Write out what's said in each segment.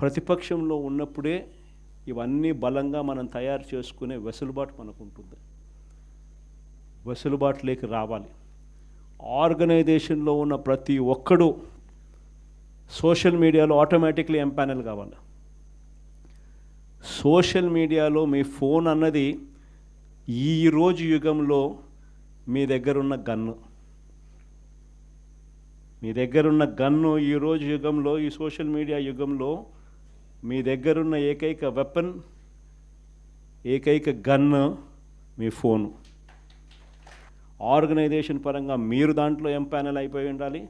ప్రతిపక్షంలో ఉన్నప్పుడే ఇవన్నీ బలంగా మనం తయారు చేసుకునే వెసులుబాటు మనకు ఉంటుంది. వెసులుబాటులోకి రావాలి. ఆర్గనైజేషన్లో ఉన్న ప్రతి ఒక్కడు సోషల్ మీడియాలో ఆటోమేటిక్లీ ఎంపానల్ కావాలి. సోషల్ మీడియాలో మీ ఫోన్ అన్నది ఈరోజు యుగంలో మీ దగ్గరున్న గన్ను. మీ దగ్గరున్న గన్ను ఈరోజు యుగంలో, ఈ సోషల్ మీడియా యుగంలో మీ దగ్గరున్న ఏకైక వెపన్, ఏకైక గన్ను మీ ఫోను. ఆర్గనైజేషన్ పరంగా మీరు దాంట్లో ఎంపానల్ అయిపోయి ఉండాలి.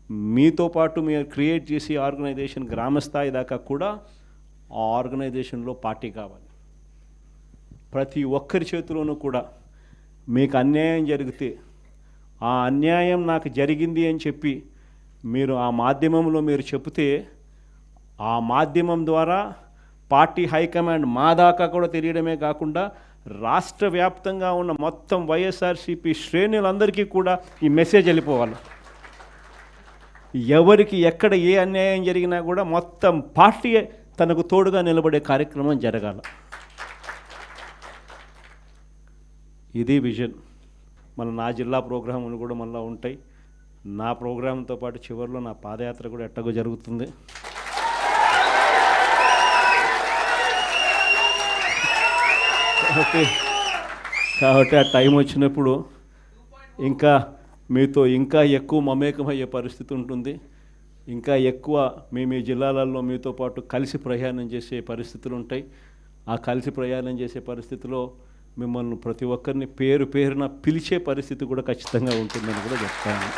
మీతో పాటు మీరు క్రియేట్ చేసి ఆర్గనైజేషన్ గ్రామస్థాయి దాకా కూడా ఆ ఆర్గనైజేషన్లో పార్టీ కావాలి. ప్రతి ఒక్కరి చేతిలోనూ కూడా మీకు అన్యాయం జరిగితే ఆ అన్యాయం నాకు జరిగింది అని చెప్పి మీరు ఆ మాధ్యమంలో మీరు చెబితే ఆ మాధ్యమం ద్వారా పార్టీ హైకమాండ్ మా దాకా కూడా తెలియడమే కాకుండా రాష్ట్ర వ్యాప్తంగా ఉన్న మొత్తం వైఎస్ఆర్సీపీ శ్రేణులందరికీ కూడా ఈ మెసేజ్ వెళ్ళిపోవాలి. ఎవరికి ఎక్కడ ఏ అన్యాయం జరిగినా కూడా మొత్తం పార్టీ తనకు తోడుగా నిలబడే కార్యక్రమం జరగాల. ఇది విజన్. నా జిల్లా ప్రోగ్రాములు కూడా మళ్ళీ ఉంటాయి. నా ప్రోగ్రాంతో పాటు చివరిలో నా పాదయాత్ర కూడా ఎట్టగో జరుగుతుంది. కాబట్టి ఆ టైం వచ్చినప్పుడు ఇంకా మీతో ఇంకా ఎక్కువ మమేకమయ్యే పరిస్థితి ఉంటుంది. ఇంకా ఎక్కువ మీ జిల్లాలలో మీతో పాటు కలిసి ప్రయాణం చేసే పరిస్థితులు ఉంటాయి. ఆ కలిసి ప్రయాణం చేసే పరిస్థితిలో మిమ్మల్ని ప్రతి ఒక్కరిని పేరు పేరున పిలిచే పరిస్థితి కూడా ఖచ్చితంగా ఉంటుందని కూడా చెప్తాను.